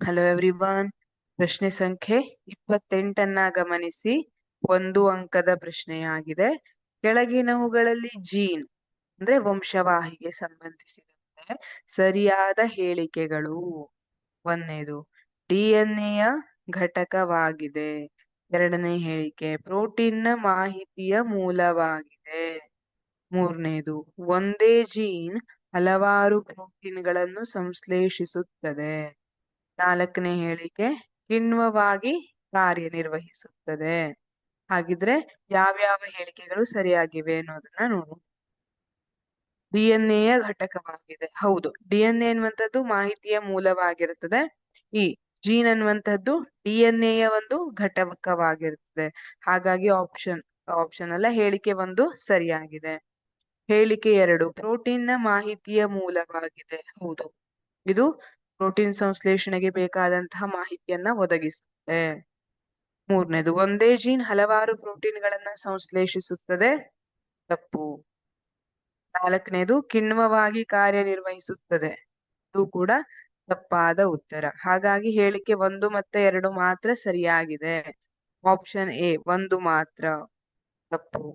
Hello everyone. ಪ್ರಶ್ನೆ ಸಂಖ್ಯೆ 28 ಗಮನಿಸಿ. 1 ಅಂಕದ ಪ್ರಶ್ನೆಯಾಗಿದೆ. ಕೆಳಗಿನವುಗಳಲ್ಲಿ ಜೀನ್ ಅಂದ್ರೆ ವಂಶವಾಹಿಗೆ ಸಂಬಂಧಿಸಿದಂತೆ ಸರಿಯಾದ ಹೇಳಿಕೆಗಳು. 1ನೇದು ಡಿಎನ್ಎಯ ಘಟಕವಾಗಿದೆ. 2ನೇ ಹೇಳಿಕೆ ಪ್ರೋಟೀನ್ನ ಮಾಹಿತಿಯ ಮೂಲವಾಗಿದೆ. 3ನೇದು ಒಂದೇ ಜೀನ್ ಹಲವಾರು ಪ್ರೋಟೀನ್ಗಳನ್ನು ಸಂಶ್ಲೇಷಿಸುತ್ತದೆ. 4ನೇ ಹೇಳಿಕೆ ಕಿಣ್ವವಾಗಿ ಕಾರ್ಯನಿರ್ವಹಿಸುತ್ತದೆ. ಹಾಗಿದ್ರೆ ಯಾವ್ಯಾವ ಹೇಳಿಕೆಗಳು ಸರಿಯಾಗಿವೆ ಅನ್ನೋದನ್ನ ನೋಡು. ಡಿಎನ್ಎಯ ಘಟಕವಾಗಿದೆ. ಹೌದು, ಡಿಎನ್ಎ ಅನ್ನುವಂಥದ್ದು ಮಾಹಿತಿಯ ಮೂಲವಾಗಿರುತ್ತದೆ. ಈ ಜೀನ್ ಅನ್ನುವಂಥದ್ದು ಡಿಎನ್ಎಯ ಒಂದು ಘಟಕವಾಗಿರುತ್ತದೆ. ಹಾಗಾಗಿ ಆಪ್ಷನ್ ಅಲ್ಲ, ಹೇಳಿಕೆ 1 ಸರಿಯಾಗಿದೆ. ಹೇಳಿಕೆ 2 ಪ್ರೋಟೀನ್ನ ಮಾಹಿತಿಯ ಮೂಲವಾಗಿದೆ. ಹೌದು, ಇದು ಪ್ರೋಟೀನ್ ಸಂಶ್ಲೇಷಣೆಗೆ ಬೇಕಾದಂತಹ ಮಾಹಿತಿಯನ್ನ ಒದಗಿಸುತ್ತೆ. 3ನೇದು ಒಂದೇ ಜೀನ್ ಹಲವಾರು ಪ್ರೋಟೀನ್ಗಳನ್ನ ಸಂಶ್ಲೇಷಿಸುತ್ತದೆ. ತಪ್ಪು. 4ನೇದು ಕಿಣ್ವವಾಗಿ ಕಾರ್ಯನಿರ್ವಹಿಸುತ್ತದೆ. ಇದು ಕೂಡ ತಪ್ಪಾದ ಉತ್ತರ. ಹಾಗಾಗಿ ಹೇಳಿಕೆ 1 ಮತ್ತೆ 2 ಮಾತ್ರ ಸರಿಯಾಗಿದೆ. ಆಪ್ಷನ್ ಎ 1 ಮಾತ್ರ ತಪ್ಪು.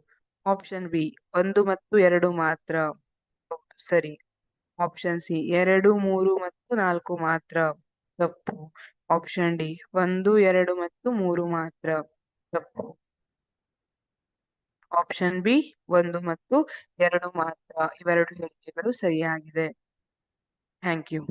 ಆಪ್ಷನ್ ಬಿ 1 ಮತ್ತು 2 ಮಾತ್ರ ಸರಿ. ಆಪ್ಷನ್ ಸಿ 2, 3 ಮತ್ತು 4 ಮಾತ್ರ ತಪ್ಪು. ಆಪ್ಷನ್ ಡಿ 1, 2 ಮತ್ತು 3 ಮಾತ್ರ ತಪ್ಪು. ಆಪ್ಷನ್ ಬಿ 1 ಮತ್ತು 2 ಮಾತ್ರ. ಇವೆರಡು ಹೇಳಿಕೆಗಳು ಸರಿಯಾಗಿದೆ. Thank you.